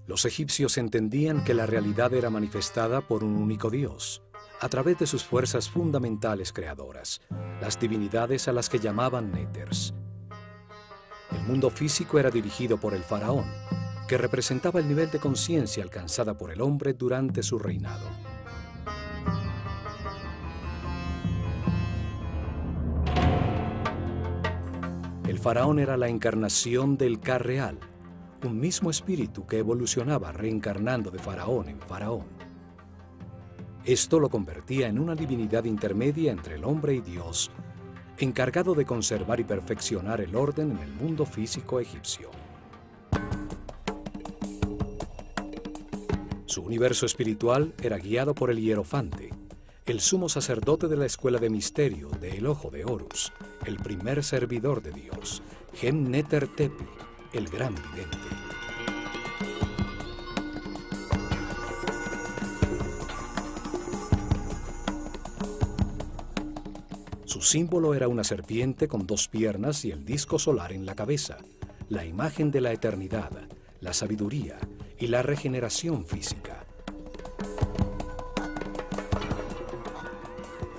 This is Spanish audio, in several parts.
Los egipcios entendían que la realidad era manifestada por un único Dios, a través de sus fuerzas fundamentales creadoras, las divinidades a las que llamaban néters. El mundo físico era dirigido por el faraón, que representaba el nivel de conciencia alcanzada por el hombre durante su reinado. El faraón era la encarnación del Ka real, un mismo espíritu que evolucionaba reencarnando de faraón en faraón. Esto lo convertía en una divinidad intermedia entre el hombre y Dios, encargado de conservar y perfeccionar el orden en el mundo físico egipcio. Su universo espiritual era guiado por el hierofante, el sumo sacerdote de la escuela de misterio del Ojo de Horus, el primer servidor de Dios, Gen-Neter-Tepi, el gran vidente. Su símbolo era una serpiente con 2 piernas y el disco solar en la cabeza, la imagen de la eternidad, la sabiduría y la regeneración física.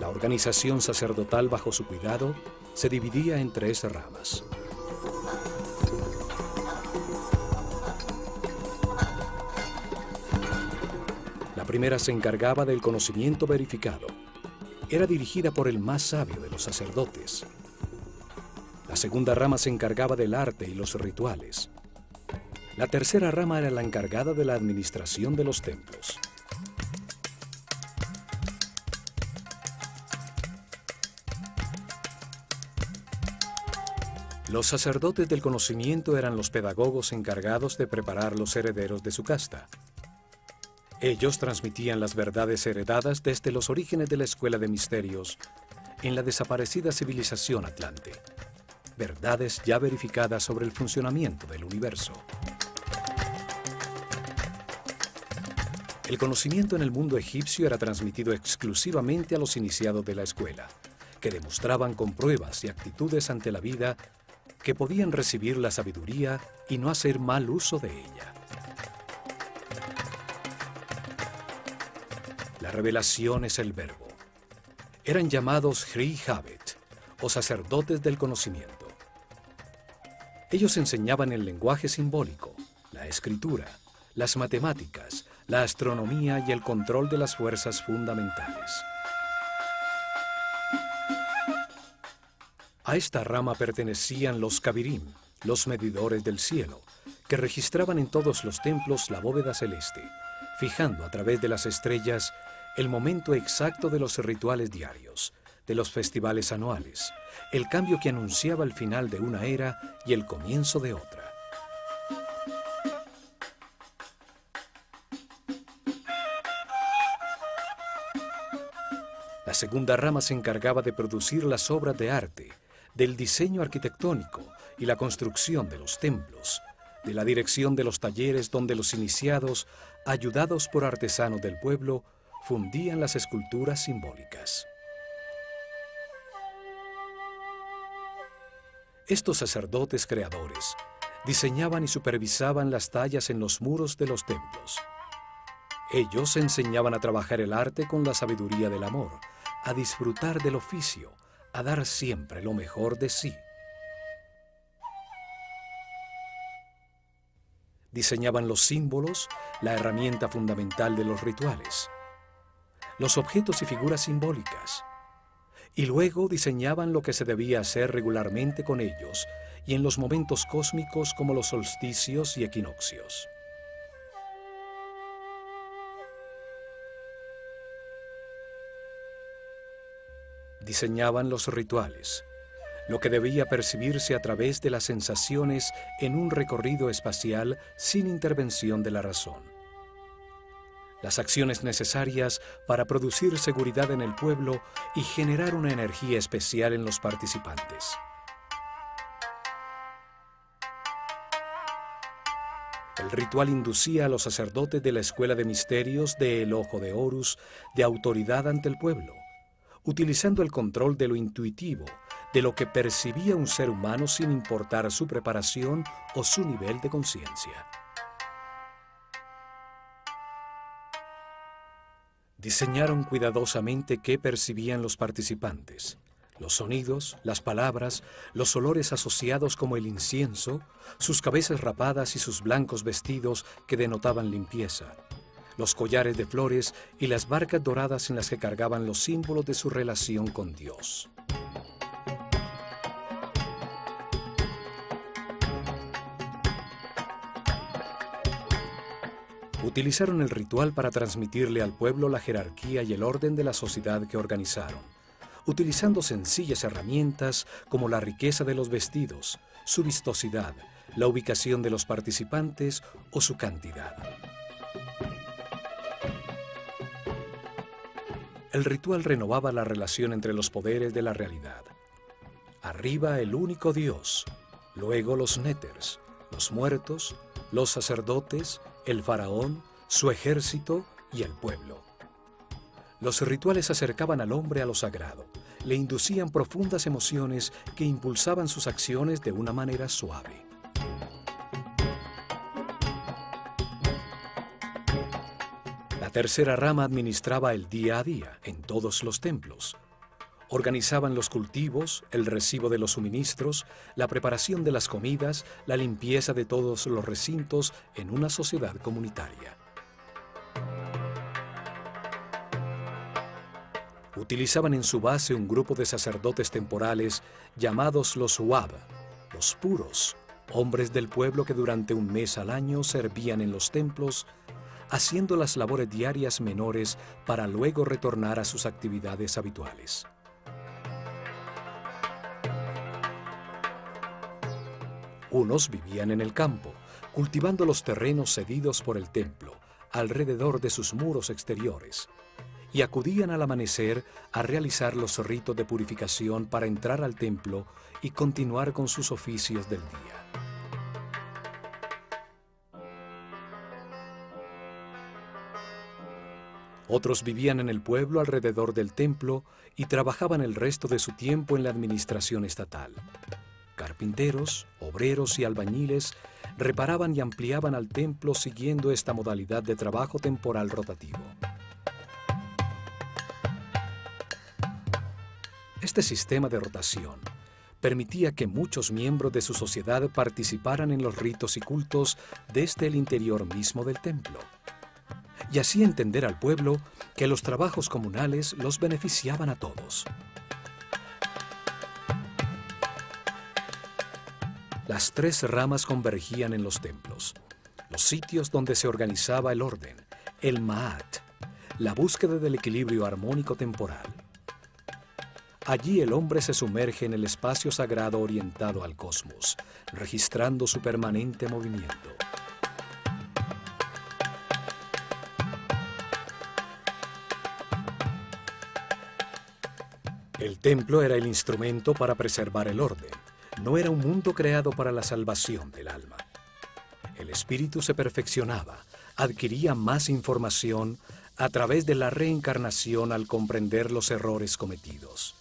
La organización sacerdotal bajo su cuidado se dividía en 3 ramas. La primera se encargaba del conocimiento verificado. Era dirigida por el más sabio de los sacerdotes. La segunda rama se encargaba del arte y los rituales. La tercera rama era la encargada de la administración de los templos. Los sacerdotes del conocimiento eran los pedagogos encargados de preparar los herederos de su casta. Ellos transmitían las verdades heredadas desde los orígenes de la Escuela de Misterios en la desaparecida civilización atlante. Verdades ya verificadas sobre el funcionamiento del universo. El conocimiento en el mundo egipcio era transmitido exclusivamente a los iniciados de la escuela, que demostraban con pruebas y actitudes ante la vida que podían recibir la sabiduría y no hacer mal uso de ella. La revelación es el verbo. Eran llamados Hri Habet, o sacerdotes del conocimiento. Ellos enseñaban el lenguaje simbólico, la escritura, las matemáticas, la astronomía y el control de las fuerzas fundamentales. A esta rama pertenecían los Kabirim, los medidores del cielo, que registraban en todos los templos la bóveda celeste, fijando a través de las estrellas el momento exacto de los rituales diarios, de los festivales anuales, el cambio que anunciaba el final de una era y el comienzo de otra. La segunda rama se encargaba de producir las obras de arte, del diseño arquitectónico y la construcción de los templos, de la dirección de los talleres donde los iniciados, ayudados por artesanos del pueblo, fundían las esculturas simbólicas. Estos sacerdotes creadores diseñaban y supervisaban las tallas en los muros de los templos. Ellos enseñaban a trabajar el arte con la sabiduría del amor, a disfrutar del oficio, a dar siempre lo mejor de sí. Diseñaban los símbolos, la herramienta fundamental de los rituales, los objetos y figuras simbólicas, y luego diseñaban lo que se debía hacer regularmente con ellos y en los momentos cósmicos como los solsticios y equinoccios. Diseñaban los rituales, lo que debía percibirse a través de las sensaciones en un recorrido espacial sin intervención de la razón. Las acciones necesarias para producir seguridad en el pueblo y generar una energía especial en los participantes. El ritual inducía a los sacerdotes de la Escuela de Misterios del Ojo de Horus de autoridad ante el pueblo, utilizando el control de lo intuitivo, de lo que percibía un ser humano sin importar su preparación o su nivel de conciencia. Diseñaron cuidadosamente qué percibían los participantes. Los sonidos, las palabras, los olores asociados como el incienso, sus cabezas rapadas y sus blancos vestidos que denotaban limpieza, los collares de flores y las barcas doradas en las que cargaban los símbolos de su relación con Dios. Utilizaron el ritual para transmitirle al pueblo la jerarquía y el orden de la sociedad que organizaron, utilizando sencillas herramientas como la riqueza de los vestidos, su vistosidad, la ubicación de los participantes o su cantidad. El ritual renovaba la relación entre los poderes de la realidad. Arriba el único Dios, luego los néters, los muertos, los sacerdotes, el faraón, su ejército y el pueblo. Los rituales acercaban al hombre a lo sagrado, le inducían profundas emociones que impulsaban sus acciones de una manera suave. La tercera rama administraba el día a día en todos los templos. Organizaban los cultivos, el recibo de los suministros, la preparación de las comidas, la limpieza de todos los recintos en una sociedad comunitaria. Utilizaban en su base un grupo de sacerdotes temporales llamados los Huab, los puros, hombres del pueblo que durante un mes al año servían en los templos, haciendo las labores diarias menores para luego retornar a sus actividades habituales. Unos vivían en el campo, cultivando los terrenos cedidos por el templo, alrededor de sus muros exteriores, y acudían al amanecer a realizar los ritos de purificación para entrar al templo y continuar con sus oficios del día. Otros vivían en el pueblo alrededor del templo y trabajaban el resto de su tiempo en la administración estatal. Carpinteros, obreros y albañiles reparaban y ampliaban al templo siguiendo esta modalidad de trabajo temporal rotativo. Este sistema de rotación permitía que muchos miembros de su sociedad participaran en los ritos y cultos desde el interior mismo del templo, y así entender al pueblo que los trabajos comunales los beneficiaban a todos. Las tres ramas convergían en los templos, los sitios donde se organizaba el orden, el Ma'at, la búsqueda del equilibrio armónico temporal. Allí el hombre se sumerge en el espacio sagrado orientado al cosmos, registrando su permanente movimiento. El templo era el instrumento para preservar el orden. No era un mundo creado para la salvación del alma. El espíritu se perfeccionaba, adquiría más información a través de la reencarnación al comprender los errores cometidos.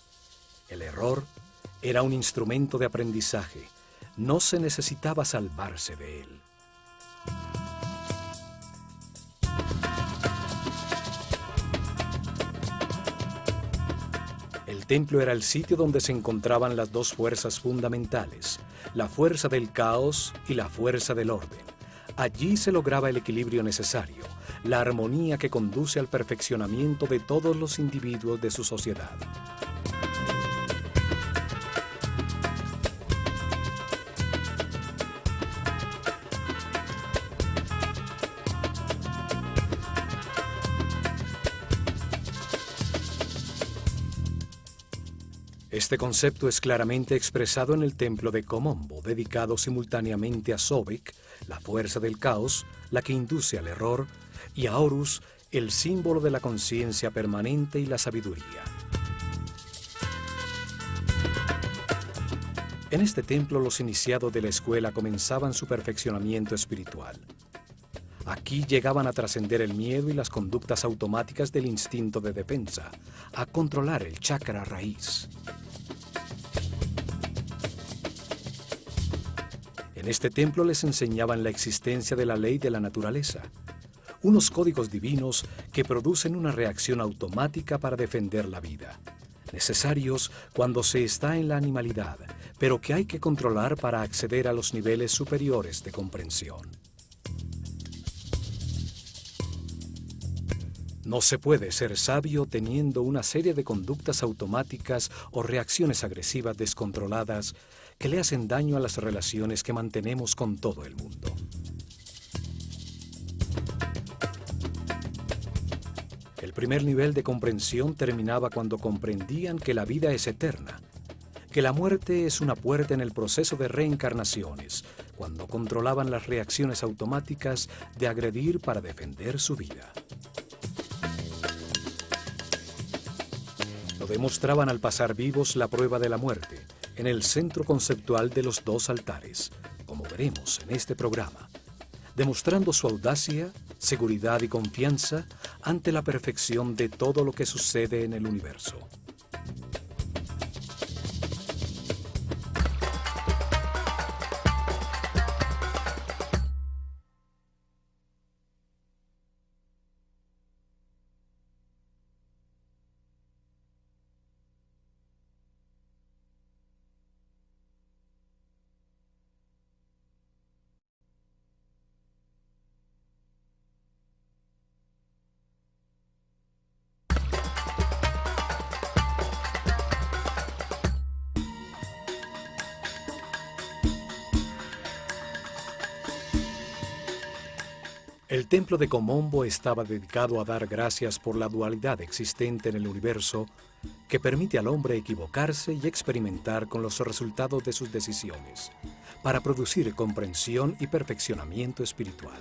El error era un instrumento de aprendizaje, no se necesitaba salvarse de él. El templo era el sitio donde se encontraban las dos fuerzas fundamentales, la fuerza del caos y la fuerza del orden. Allí se lograba el equilibrio necesario, la armonía que conduce al perfeccionamiento de todos los individuos de su sociedad. Este concepto es claramente expresado en el templo de Komombo, dedicado simultáneamente a Sobek, la fuerza del caos, la que induce al error, y a Horus, el símbolo de la conciencia permanente y la sabiduría. En este templo los iniciados de la escuela comenzaban su perfeccionamiento espiritual. Aquí llegaban a trascender el miedo y las conductas automáticas del instinto de defensa, a controlar el chakra raíz. En este templo les enseñaban la existencia de la ley de la naturaleza, unos códigos divinos que producen una reacción automática para defender la vida, necesarios cuando se está en la animalidad, pero que hay que controlar para acceder a los niveles superiores de comprensión. No se puede ser sabio teniendo una serie de conductas automáticas o reacciones agresivas descontroladas que le hacen daño a las relaciones que mantenemos con todo el mundo. El primer nivel de comprensión terminaba cuando comprendían que la vida es eterna, que la muerte es una puerta en el proceso de reencarnaciones, cuando controlaban las reacciones automáticas de agredir para defender su vida. Lo demostraban al pasar vivos la prueba de la muerte, en el centro conceptual de los dos altares, como veremos en este programa, demostrando su audacia, seguridad y confianza ante la perfección de todo lo que sucede en el universo. El templo de Komombo estaba dedicado a dar gracias por la dualidad existente en el universo que permite al hombre equivocarse y experimentar con los resultados de sus decisiones, para producir comprensión y perfeccionamiento espiritual.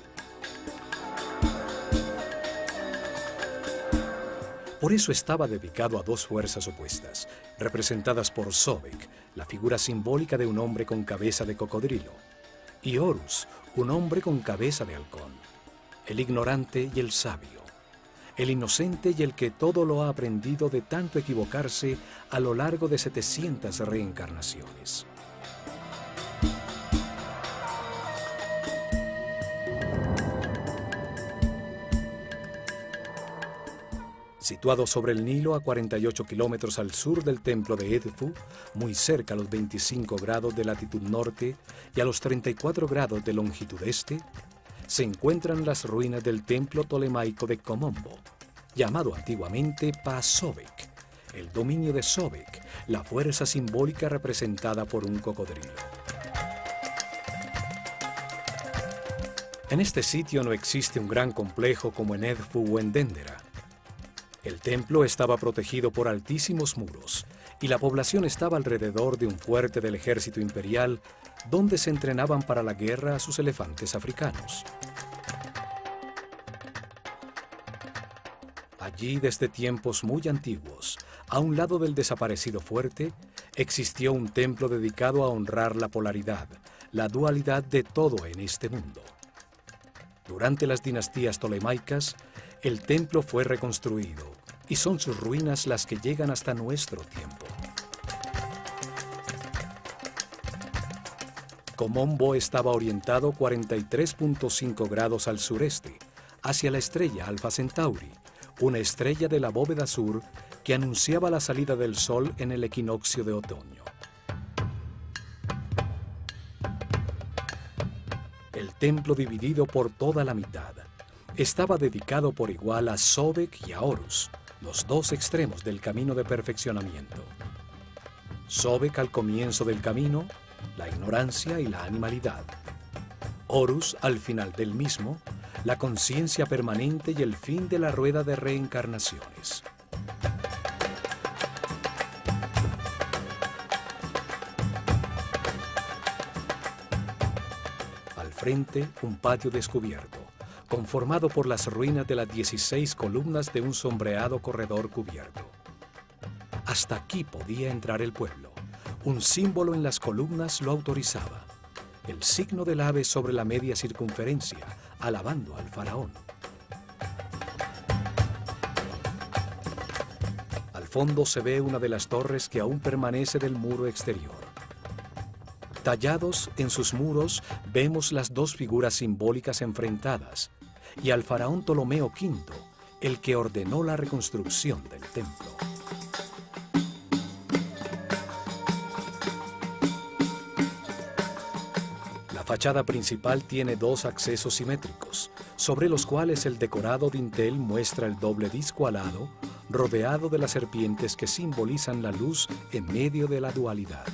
Por eso estaba dedicado a dos fuerzas opuestas, representadas por Sobek, la figura simbólica de un hombre con cabeza de cocodrilo, y Horus, un hombre con cabeza de halcón. El ignorante y el sabio, el inocente y el que todo lo ha aprendido de tanto equivocarse a lo largo de 700 reencarnaciones. Situado sobre el Nilo a 48 kilómetros al sur del templo de Edfu, muy cerca a los 25 grados de latitud norte y a los 34 grados de longitud este, se encuentran las ruinas del templo tolemaico de Komombo, llamado antiguamente Pa-Sobek, el dominio de Sobek, la fuerza simbólica representada por un cocodrilo. En este sitio no existe un gran complejo como en Edfu o en Dendera. El templo estaba protegido por altísimos muros y la población estaba alrededor de un fuerte del ejército imperial donde se entrenaban para la guerra a sus elefantes africanos. Allí, desde tiempos muy antiguos, a un lado del desaparecido fuerte, existió un templo dedicado a honrar la polaridad, la dualidad de todo en este mundo. Durante las dinastías tolemaicas, el templo fue reconstruido y son sus ruinas las que llegan hasta nuestro tiempo. Komombo estaba orientado 43.5 grados al sureste, hacia la estrella Alfa Centauri, una estrella de la bóveda sur que anunciaba la salida del sol en el equinoccio de otoño. El templo, dividido por toda la mitad, estaba dedicado por igual a Sobek y a Horus, los dos extremos del camino de perfeccionamiento. Sobek al comienzo del camino, la ignorancia y la animalidad. Horus al final del mismo, la conciencia permanente y el fin de la rueda de reencarnaciones. Al frente, un patio descubierto, conformado por las ruinas de las 16 columnas de un sombreado corredor cubierto. Hasta aquí podía entrar el pueblo. Un símbolo en las columnas lo autorizaba. El signo del ave sobre la media circunferencia, alabando al faraón. Al fondo se ve una de las torres que aún permanece del muro exterior. Tallados en sus muros vemos las dos figuras simbólicas enfrentadas, y al faraón Ptolomeo V, el que ordenó la reconstrucción del templo. La fachada principal tiene dos accesos simétricos, sobre los cuales el decorado dintel muestra el doble disco alado, rodeado de las serpientes que simbolizan la luz en medio de la dualidad.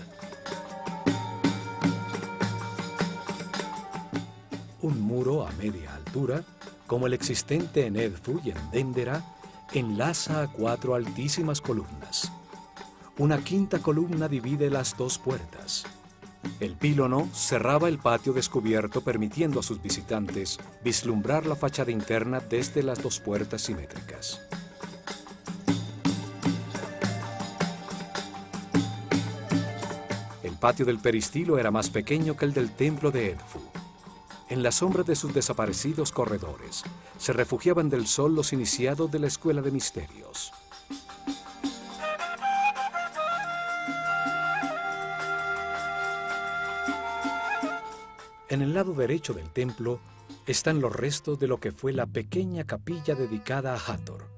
Un muro a media altura, como el existente en Edfu y en Dendera, enlaza a 4 altísimas columnas. Una quinta columna divide las dos puertas. El pílono cerraba el patio descubierto, permitiendo a sus visitantes vislumbrar la fachada interna desde las dos puertas simétricas. El patio del peristilo era más pequeño que el del templo de Edfu. En la sombra de sus desaparecidos corredores se refugiaban del sol los iniciados de la Escuela de Misterios. En el lado derecho del templo están los restos de lo que fue la pequeña capilla dedicada a Hathor.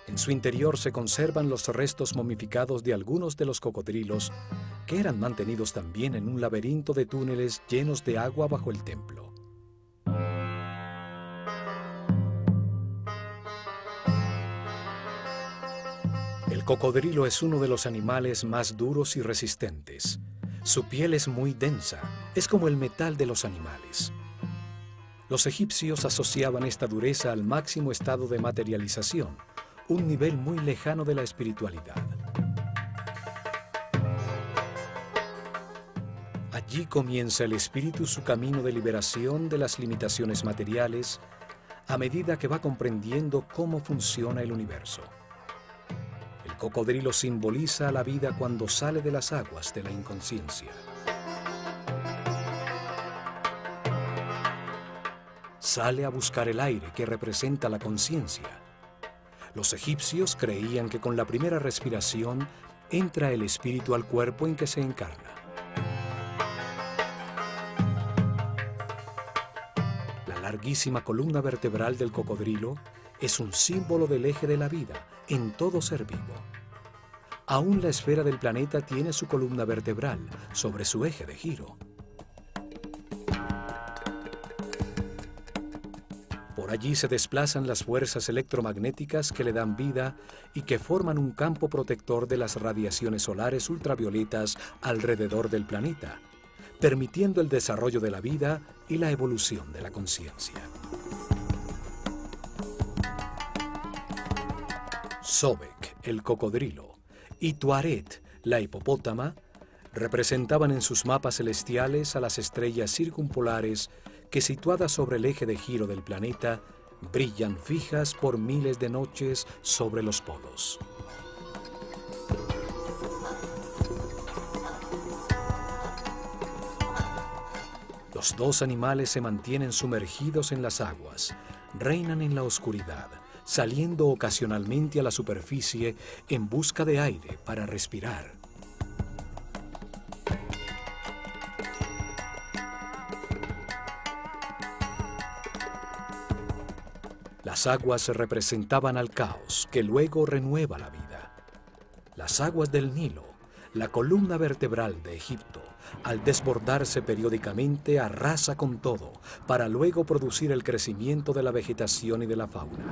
En su interior se conservan los restos momificados de algunos de los cocodrilos que eran mantenidos también en un laberinto de túneles llenos de agua bajo el templo. El cocodrilo es uno de los animales más duros y resistentes. Su piel es muy densa, es como el metal de los animales. Los egipcios asociaban esta dureza al máximo estado de materialización, un nivel muy lejano de la espiritualidad. Allí comienza el espíritu su camino de liberación de las limitaciones materiales a medida que va comprendiendo cómo funciona el universo. El cocodrilo simboliza la vida cuando sale de las aguas de la inconsciencia. Sale a buscar el aire que representa la conciencia. Los egipcios creían que con la primera respiración entra el espíritu al cuerpo en que se encarna. La larguísima columna vertebral del cocodrilo es un símbolo del eje de la vida en todo ser vivo. Aún la esfera del planeta tiene su columna vertebral sobre su eje de giro. Por allí se desplazan las fuerzas electromagnéticas que le dan vida y que forman un campo protector de las radiaciones solares ultravioletas alrededor del planeta, permitiendo el desarrollo de la vida y la evolución de la conciencia. Sobek, el cocodrilo, y Tuaret, la hipopótama, representaban en sus mapas celestiales a las estrellas circumpolares que, situadas sobre el eje de giro del planeta, brillan fijas por miles de noches sobre los polos. Los dos animales se mantienen sumergidos en las aguas, reinan en la oscuridad, saliendo ocasionalmente a la superficie en busca de aire para respirar. Las aguas representaban al caos, que luego renueva la vida. Las aguas del Nilo, la columna vertebral de Egipto, al desbordarse periódicamente, arrasa con todo, para luego producir el crecimiento de la vegetación y de la fauna.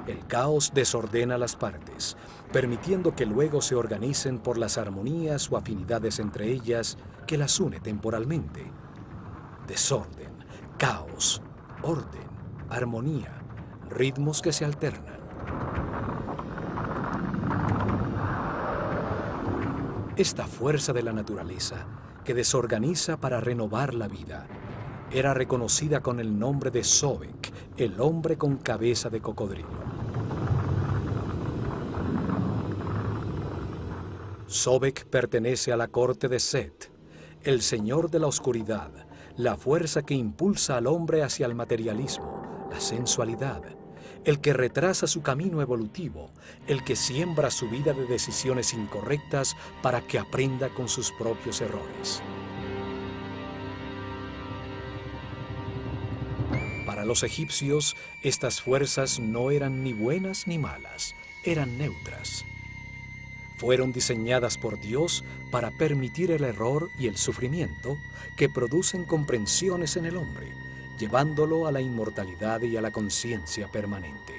El caos desordena las partes, permitiendo que luego se organicen por las armonías o afinidades entre ellas que las une temporalmente. Desorden, caos, orden, armonía, ritmos que se alternan. Esta fuerza de la naturaleza, que desorganiza para renovar la vida, era reconocida con el nombre de Sobek, el hombre con cabeza de cocodrilo. Sobek pertenece a la corte de Set, el señor de la oscuridad, la fuerza que impulsa al hombre hacia el materialismo, la sensualidad, el que retrasa su camino evolutivo, el que siembra su vida de decisiones incorrectas para que aprenda con sus propios errores. Para los egipcios, estas fuerzas no eran ni buenas ni malas, eran neutras. Fueron diseñadas por Dios para permitir el error y el sufrimiento que producen comprensiones en el hombre, llevándolo a la inmortalidad y a la conciencia permanente.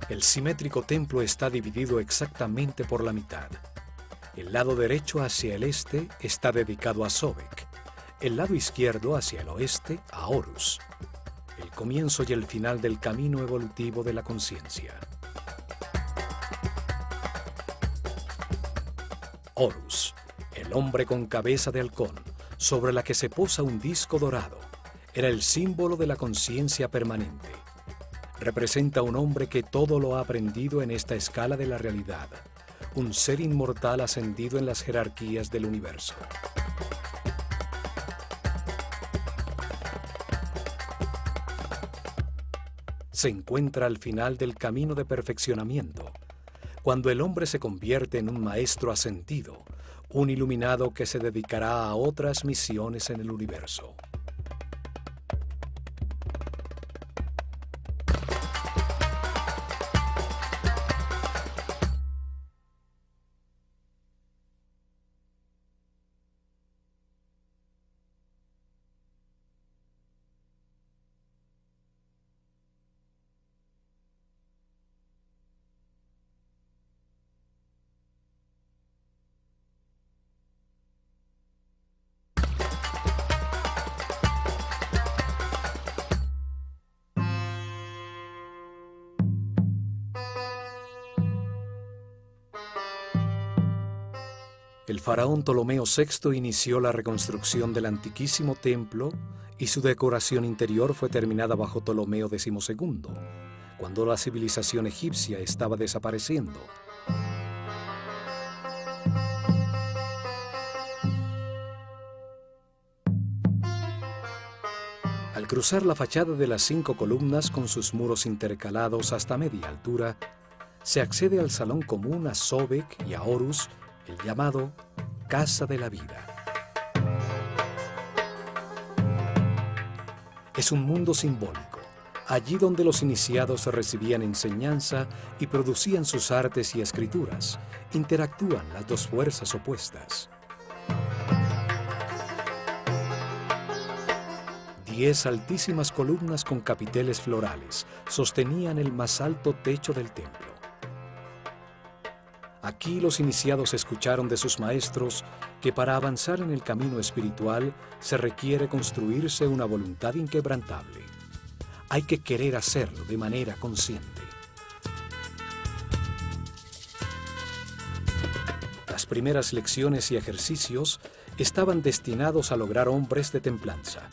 El simétrico templo está dividido exactamente por la mitad. El lado derecho hacia el este está dedicado a Sobek, el lado izquierdo hacia el oeste a Horus, el comienzo y el final del camino evolutivo de la conciencia. Horus, el hombre con cabeza de halcón, sobre la que se posa un disco dorado, era el símbolo de la conciencia permanente. Representa a un hombre que todo lo ha aprendido en esta escala de la realidad, un ser inmortal ascendido en las jerarquías del universo. Se encuentra al final del camino de perfeccionamiento, cuando el hombre se convierte en un maestro ascendido, un iluminado que se dedicará a otras misiones en el universo. El faraón Ptolomeo VI inició la reconstrucción del antiquísimo templo y su decoración interior fue terminada bajo Ptolomeo XII, cuando la civilización egipcia estaba desapareciendo. Al cruzar la fachada de las 5 columnas con sus muros intercalados hasta media altura, se accede al salón común a Sobek y a Horus, el llamado Casa de la Vida. Es un mundo simbólico, allí donde los iniciados recibían enseñanza y producían sus artes y escrituras. Interactúan las dos fuerzas opuestas. 10 altísimas columnas con capiteles florales sostenían el más alto techo del templo. Aquí los iniciados escucharon de sus maestros que para avanzar en el camino espiritual se requiere construirse una voluntad inquebrantable. Hay que querer hacerlo de manera consciente. Las primeras lecciones y ejercicios estaban destinados a lograr hombres de templanza.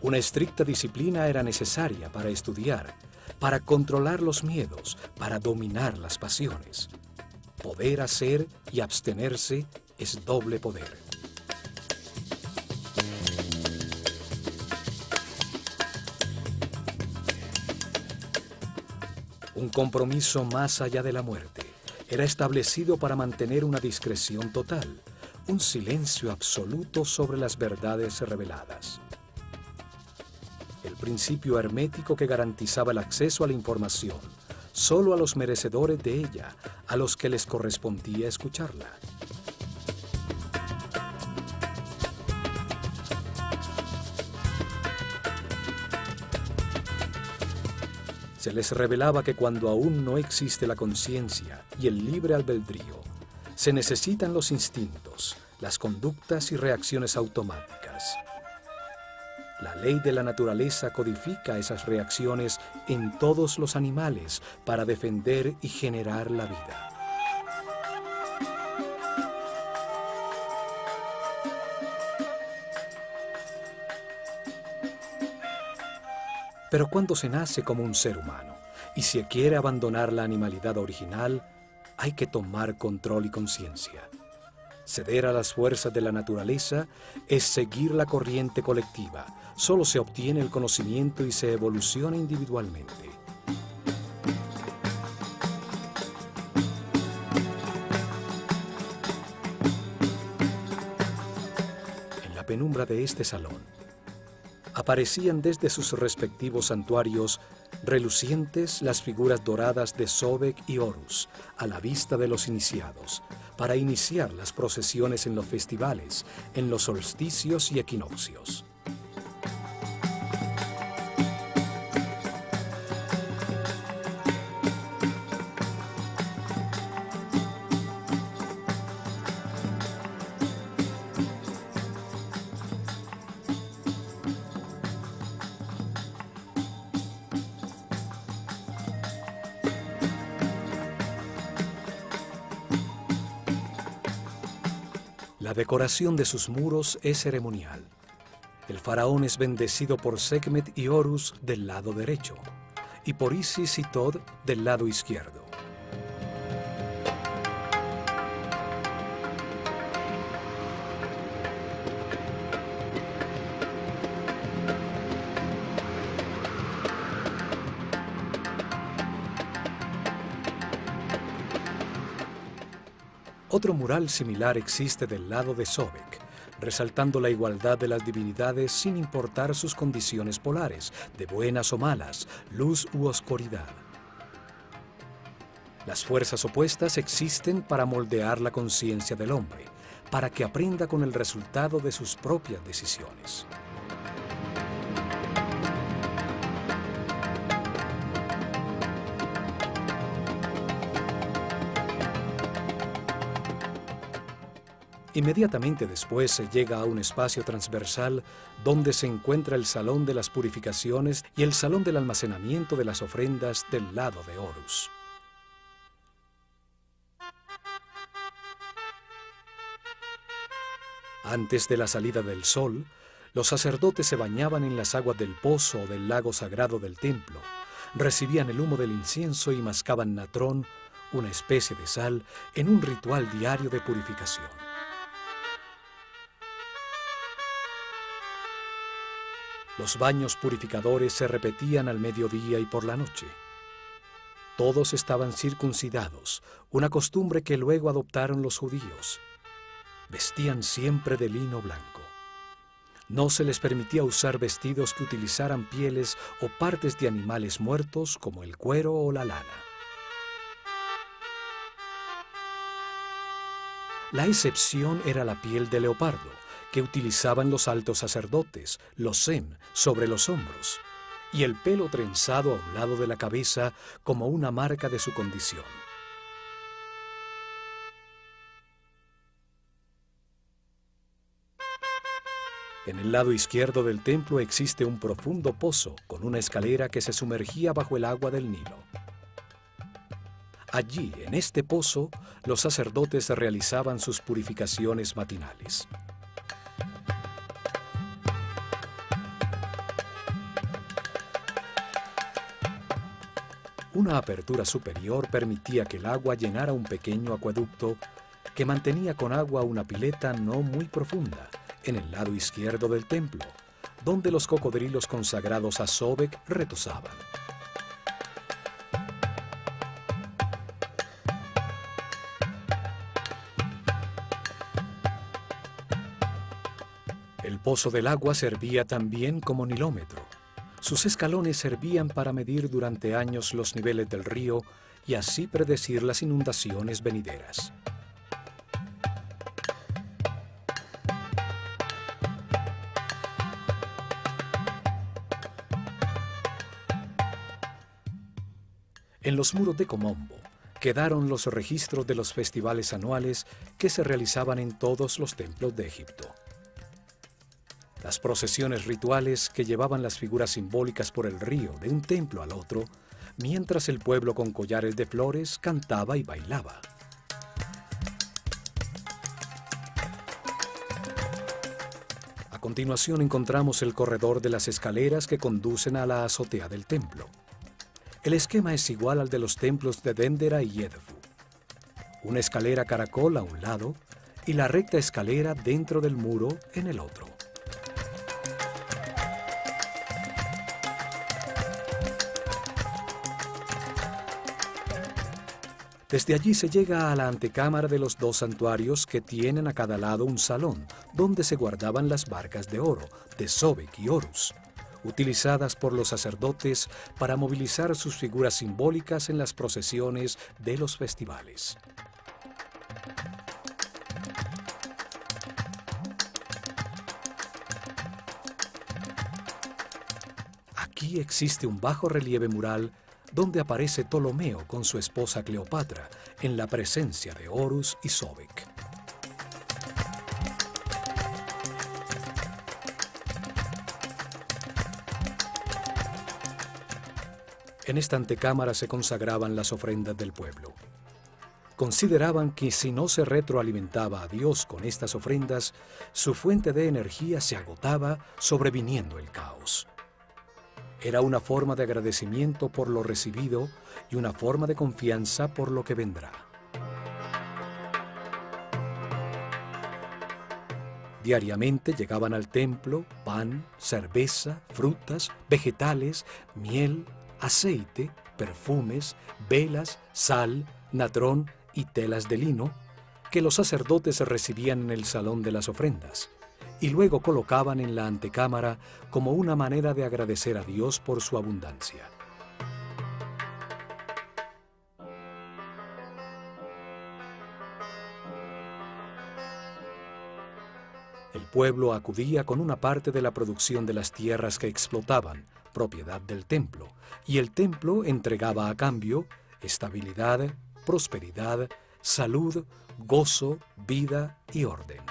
Una estricta disciplina era necesaria para estudiar, para controlar los miedos, para dominar las pasiones. Poder hacer y abstenerse es doble poder. Un compromiso más allá de la muerte era establecido para mantener una discreción total, un silencio absoluto sobre las verdades reveladas. El principio hermético que garantizaba el acceso a la información solo a los merecedores de ella, a los que les correspondía escucharla. Se les revelaba que cuando aún no existe la conciencia y el libre albedrío, se necesitan los instintos, las conductas y reacciones automáticas. La ley de la naturaleza codifica esas reacciones en todos los animales para defender y generar la vida. Pero cuando se nace como un ser humano y se quiere abandonar la animalidad original, hay que tomar control y conciencia. Ceder a las fuerzas de la naturaleza es seguir la corriente colectiva. Solo se obtiene el conocimiento y se evoluciona individualmente. penumbra de este salón, aparecían desde sus respectivos santuarios relucientes las figuras doradas de Sobek y Horus a la vista de los iniciados, para iniciar las procesiones en los festivales, en los solsticios y equinoccios. La decoración de sus muros es ceremonial. El faraón es bendecido por Sekhmet y Horus del lado derecho, y por Isis y Tod del lado izquierdo. Otro mural similar existe del lado de Sobek, resaltando la igualdad de las divinidades sin importar sus condiciones polares, de buenas o malas, luz u oscuridad. Las fuerzas opuestas existen para moldear la conciencia del hombre, para que aprenda con el resultado de sus propias decisiones. Inmediatamente después se llega a un espacio transversal donde se encuentra el Salón de las Purificaciones y el Salón del Almacenamiento de las Ofrendas del lado de Horus. Antes de la salida del sol, los sacerdotes se bañaban en las aguas del pozo o del lago sagrado del templo, recibían el humo del incienso y mascaban natrón, una especie de sal, en un ritual diario de purificación. Los baños purificadores se repetían al mediodía y por la noche. Todos estaban circuncidados, una costumbre que luego adoptaron los judíos. Vestían siempre de lino blanco. No se les permitía usar vestidos que utilizaran pieles o partes de animales muertos como el cuero o la lana. La excepción era la piel de leopardo, que utilizaban los altos sacerdotes, los sem, sobre los hombros, y el pelo trenzado a un lado de la cabeza como una marca de su condición. En el lado izquierdo del templo existe un profundo pozo con una escalera que se sumergía bajo el agua del Nilo. Allí, en este pozo, los sacerdotes realizaban sus purificaciones matinales. Una apertura superior permitía que el agua llenara un pequeño acueducto que mantenía con agua una pileta no muy profunda en el lado izquierdo del templo, donde los cocodrilos consagrados a Sobek retosaban. El pozo del agua servía también como nilómetro. Sus escalones servían para medir durante años los niveles del río y así predecir las inundaciones venideras. En los muros de Komombo quedaron los registros de los festivales anuales que se realizaban en todos los templos de Egipto. Las procesiones rituales que llevaban las figuras simbólicas por el río de un templo al otro, mientras el pueblo con collares de flores cantaba y bailaba. A continuación encontramos el corredor de las escaleras que conducen a la azotea del templo. El esquema es igual al de los templos de Dendera y Edfu. Una escalera caracol a un lado y la recta escalera dentro del muro en el otro. Desde allí se llega a la antecámara de los dos santuarios que tienen a cada lado un salón, donde se guardaban las barcas de oro, de Sobek y Horus, utilizadas por los sacerdotes para movilizar sus figuras simbólicas en las procesiones de los festivales. Aquí existe un bajo relieve mural donde aparece Ptolomeo con su esposa Cleopatra en la presencia de Horus y Sobek. En esta antecámara se consagraban las ofrendas del pueblo. Consideraban que si no se retroalimentaba a Dios con estas ofrendas, su fuente de energía se agotaba, sobreviniendo el caos. Era una forma de agradecimiento por lo recibido y una forma de confianza por lo que vendrá. Diariamente llegaban al templo pan, cerveza, frutas, vegetales, miel, aceite, perfumes, velas, sal, natrón y telas de lino, que los sacerdotes recibían en el salón de las ofrendas, y luego colocaban en la antecámara como una manera de agradecer a Dios por su abundancia. El pueblo acudía con una parte de la producción de las tierras que explotaban, propiedad del templo, y el templo entregaba a cambio estabilidad, prosperidad, salud, gozo, vida y orden.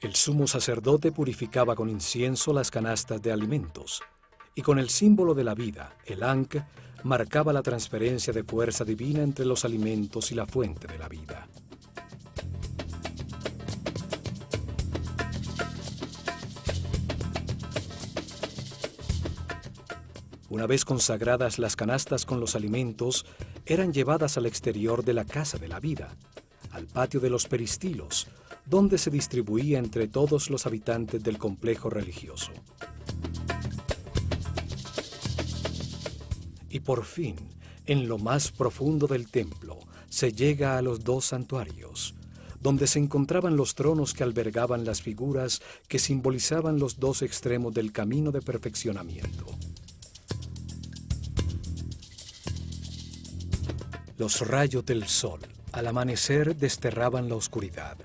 El sumo sacerdote purificaba con incienso las canastas de alimentos, y con el símbolo de la vida, el Ankh, marcaba la transferencia de fuerza divina entre los alimentos y la fuente de la vida. Una vez consagradas las canastas con los alimentos, eran llevadas al exterior de la casa de la vida, al patio de los peristilos, donde se distribuía entre todos los habitantes del complejo religioso. Y por fin, en lo más profundo del templo, se llega a los dos santuarios, donde se encontraban los tronos que albergaban las figuras que simbolizaban los dos extremos del camino de perfeccionamiento. Los rayos del sol, al amanecer, desterraban la oscuridad,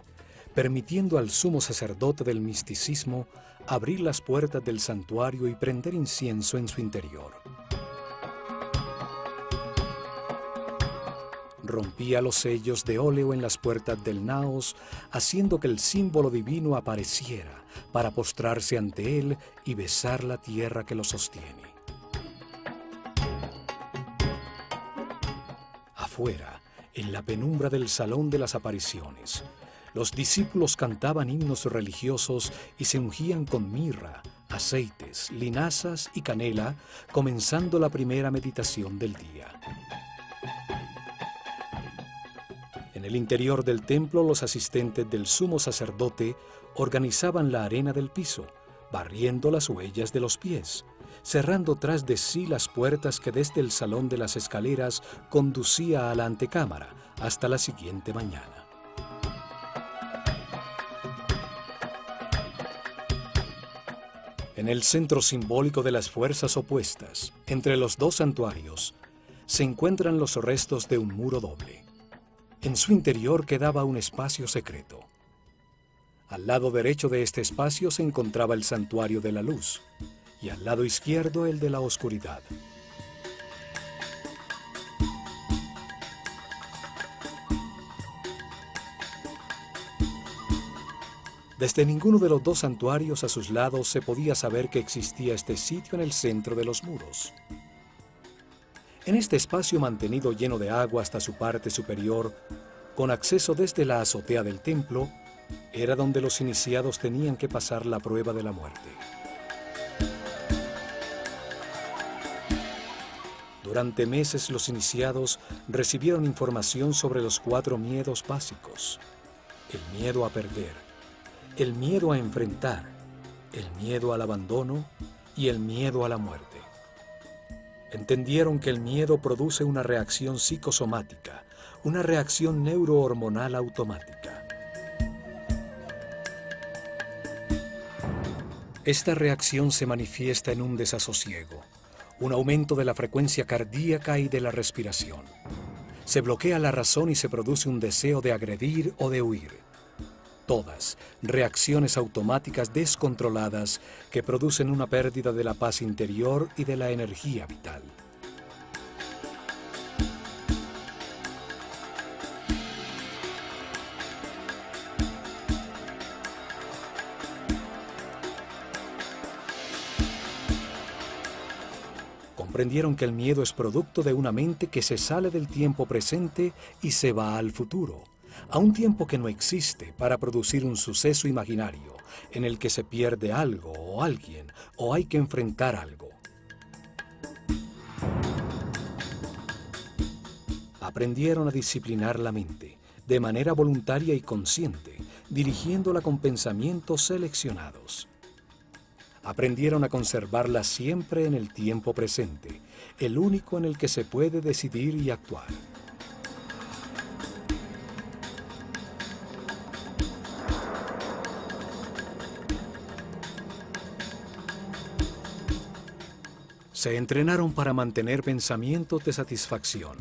permitiendo al sumo sacerdote del misticismo abrir las puertas del santuario y prender incienso en su interior. Rompía los sellos de óleo en las puertas del naos, haciendo que el símbolo divino apareciera para postrarse ante él y besar la tierra que lo sostiene. Afuera, en la penumbra del salón de las apariciones, los discípulos cantaban himnos religiosos y se ungían con mirra, aceites, linazas y canela, comenzando la primera meditación del día. En el interior del templo, los asistentes del sumo sacerdote organizaban la arena del piso, barriendo las huellas de los pies, cerrando tras de sí las puertas que desde el salón de las escaleras conducía a la antecámara hasta la siguiente mañana. En el centro simbólico de las fuerzas opuestas, entre los dos santuarios, se encuentran los restos de un muro doble. En su interior quedaba un espacio secreto. Al lado derecho de este espacio se encontraba el santuario de la luz, y al lado izquierdo el de la oscuridad. Desde ninguno de los dos santuarios a sus lados se podía saber que existía este sitio en el centro de los muros. En este espacio mantenido lleno de agua hasta su parte superior, con acceso desde la azotea del templo, era donde los iniciados tenían que pasar la prueba de la muerte. Durante meses los iniciados recibieron información sobre los 4 miedos básicos: el miedo a perder, el miedo a enfrentar, el miedo al abandono y el miedo a la muerte. Entendieron que el miedo produce una reacción psicosomática, una reacción neurohormonal automática. Esta reacción se manifiesta en un desasosiego, un aumento de la frecuencia cardíaca y de la respiración. Se bloquea la razón y se produce un deseo de agredir o de huir. Todas reacciones automáticas descontroladas que producen una pérdida de la paz interior y de la energía vital. Comprendieron que el miedo es producto de una mente que se sale del tiempo presente y se va al futuro, a un tiempo que no existe, para producir un suceso imaginario en el que se pierde algo o alguien o hay que enfrentar algo. Aprendieron a disciplinar la mente de manera voluntaria y consciente, dirigiéndola con pensamientos seleccionados. Aprendieron a conservarla siempre en el tiempo presente, el único en el que se puede decidir y actuar. Se entrenaron para mantener pensamientos de satisfacción.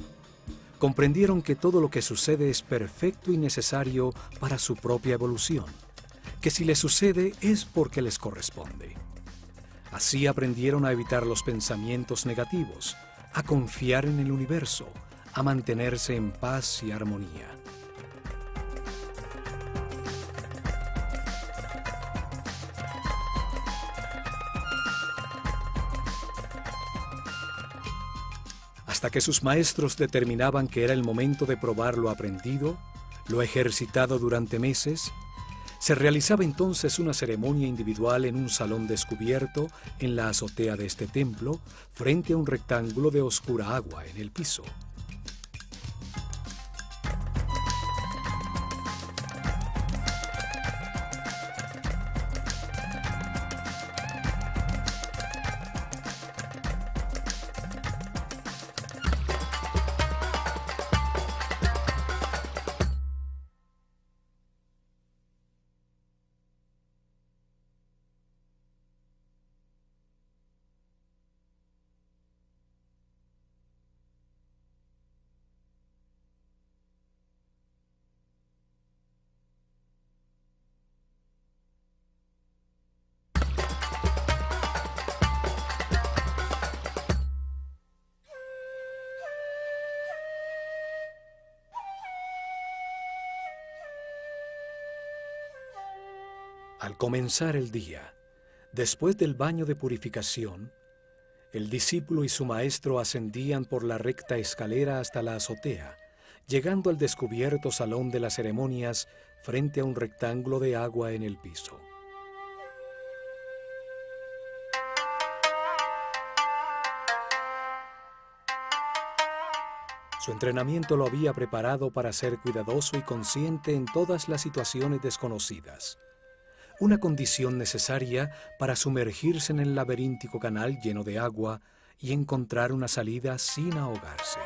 Comprendieron que todo lo que sucede es perfecto y necesario para su propia evolución, que si les sucede es porque les corresponde. Así aprendieron a evitar los pensamientos negativos, a confiar en el universo, a mantenerse en paz y armonía. Hasta que sus maestros determinaban que era el momento de probar lo aprendido, lo ejercitado durante meses. Se realizaba entonces una ceremonia individual en un salón descubierto en la azotea de este templo, frente a un rectángulo de oscura agua en el piso. Al comenzar el día, después del baño de purificación, el discípulo y su maestro ascendían por la recta escalera hasta la azotea, llegando al descubierto salón de las ceremonias frente a un rectángulo de agua en el piso. Su entrenamiento lo había preparado para ser cuidadoso y consciente en todas las situaciones desconocidas. Una condición necesaria para sumergirse en el laberíntico canal lleno de agua y encontrar una salida sin ahogarse.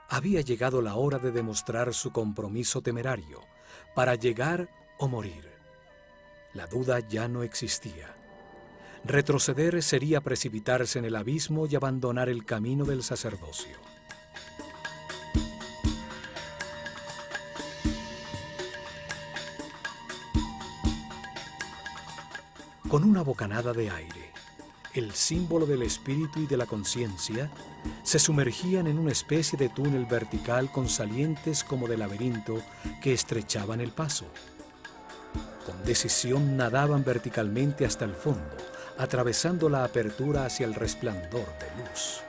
Había llegado la hora de demostrar su compromiso temerario, para llegar o morir. La duda ya no existía. Retroceder sería precipitarse en el abismo y abandonar el camino del sacerdocio. Con una bocanada de aire, el símbolo del espíritu y de la conciencia se sumergían en una especie de túnel vertical con salientes como de laberinto que estrechaban el paso. Con decisión nadaban verticalmente hasta el fondo, atravesando la apertura hacia el resplandor de luz.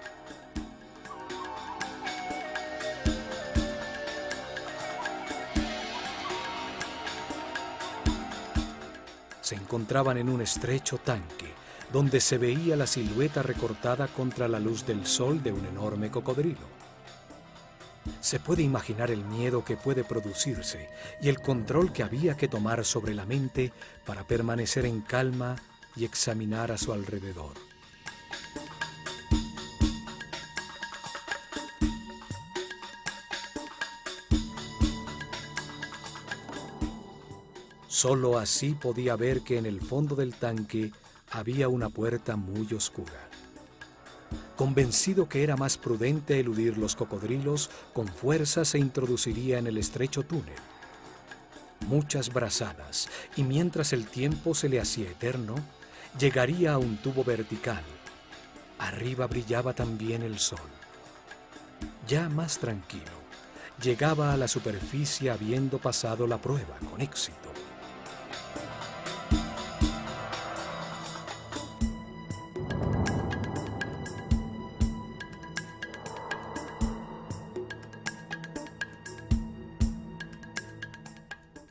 Se encontraban en un estrecho tanque, donde se veía la silueta recortada contra la luz del sol de un enorme cocodrilo. Se puede imaginar el miedo que puede producirse y el control que había que tomar sobre la mente para permanecer en calma y examinar a su alrededor. Solo así podía ver que en el fondo del tanque había una puerta muy oscura. Convencido que era más prudente eludir los cocodrilos, con fuerza se introduciría en el estrecho túnel. Muchas brazadas, y mientras el tiempo se le hacía eterno, llegaría a un tubo vertical. Arriba brillaba también el sol. Ya más tranquilo, llegaba a la superficie habiendo pasado la prueba con éxito.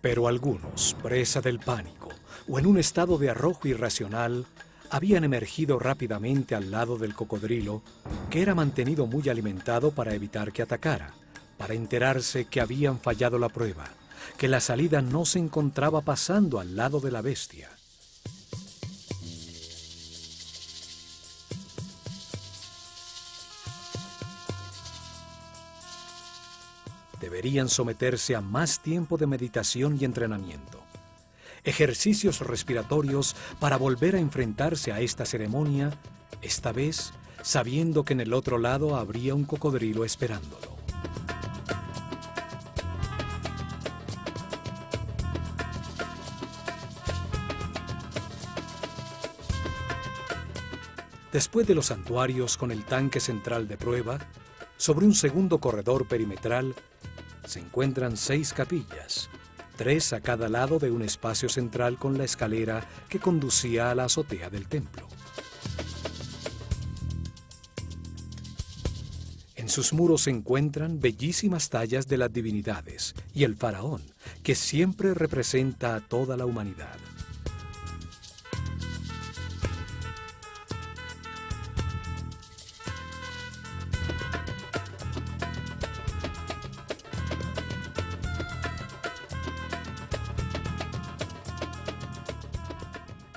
Pero algunos, presa del pánico o en un estado de arrojo irracional, habían emergido rápidamente al lado del cocodrilo, que era mantenido muy alimentado para evitar que atacara, para enterarse que habían fallado la prueba, que la salida no se encontraba pasando al lado de la bestia. Deberían someterse a más tiempo de meditación y entrenamiento. Ejercicios respiratorios para volver a enfrentarse a esta ceremonia, esta vez sabiendo que en el otro lado habría un cocodrilo esperándolo. Después de los santuarios con el tanque central de prueba, sobre un segundo corredor perimetral, se encuentran 6 capillas, 3 a cada lado de un espacio central con la escalera que conducía a la azotea del templo. En sus muros se encuentran bellísimas tallas de las divinidades y el faraón, que siempre representa a toda la humanidad.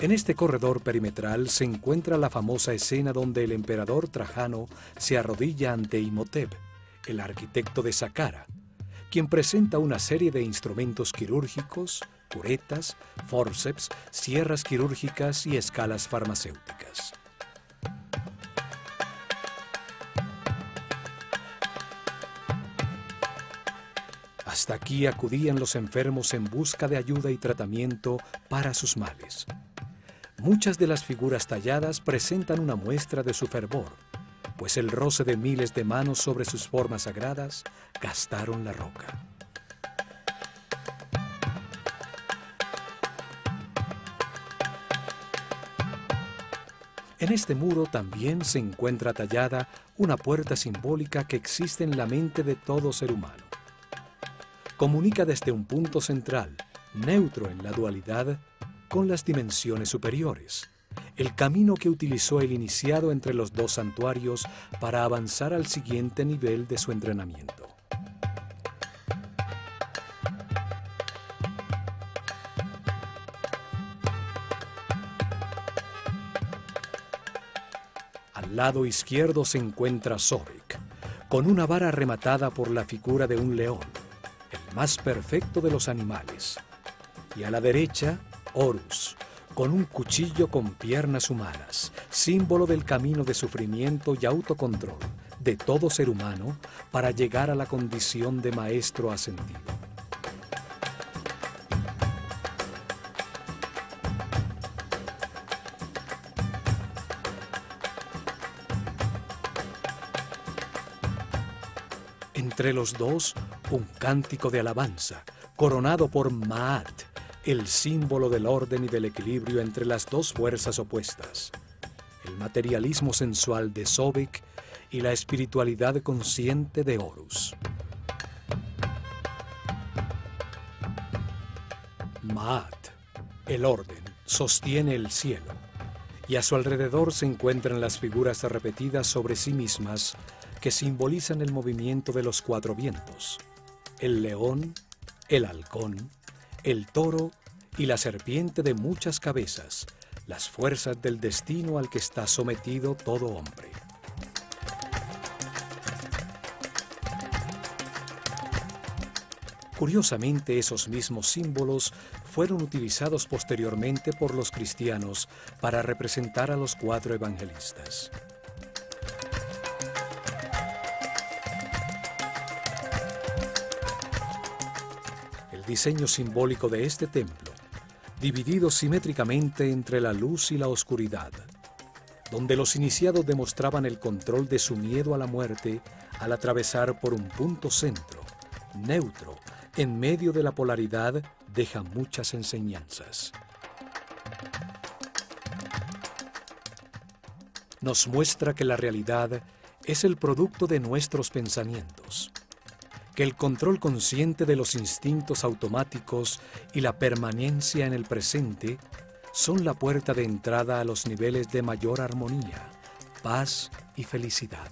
En este corredor perimetral se encuentra la famosa escena donde el emperador Trajano se arrodilla ante Imhotep, el arquitecto de Saqqara, quien presenta una serie de instrumentos quirúrgicos, curetas, fórceps, sierras quirúrgicas y escalas farmacéuticas. Hasta aquí acudían los enfermos en busca de ayuda y tratamiento para sus males. Muchas de las figuras talladas presentan una muestra de su fervor, pues el roce de miles de manos sobre sus formas sagradas gastaron la roca. En este muro también se encuentra tallada una puerta simbólica que existe en la mente de todo ser humano. Comunica desde un punto central, neutro en la dualidad, con las dimensiones superiores, el camino que utilizó el iniciado entre los 2 santuarios para avanzar al siguiente nivel de su entrenamiento. Al lado izquierdo se encuentra Sobek, con una vara rematada por la figura de un león, el más perfecto de los animales, y a la derecha, Horus, con un cuchillo con piernas humanas, símbolo del camino de sufrimiento y autocontrol de todo ser humano para llegar a la condición de maestro ascendido. Entre los dos, un cántico de alabanza, coronado por Maat, el símbolo del orden y del equilibrio entre las 2 fuerzas opuestas, el materialismo sensual de Sobek y la espiritualidad consciente de Horus. Maat, el orden, sostiene el cielo, y a su alrededor se encuentran las figuras repetidas sobre sí mismas que simbolizan el movimiento de los 4 vientos, el león, el halcón, el toro y la serpiente de muchas cabezas, las fuerzas del destino al que está sometido todo hombre. Curiosamente, esos mismos símbolos fueron utilizados posteriormente por los cristianos para representar a los 4 evangelistas. El diseño simbólico de este templo, dividido simétricamente entre la luz y la oscuridad, donde los iniciados demostraban el control de su miedo a la muerte al atravesar por un punto centro, neutro, en medio de la polaridad, deja muchas enseñanzas. Nos muestra que la realidad es el producto de nuestros pensamientos, que el control consciente de los instintos automáticos y la permanencia en el presente son la puerta de entrada a los niveles de mayor armonía, paz y felicidad.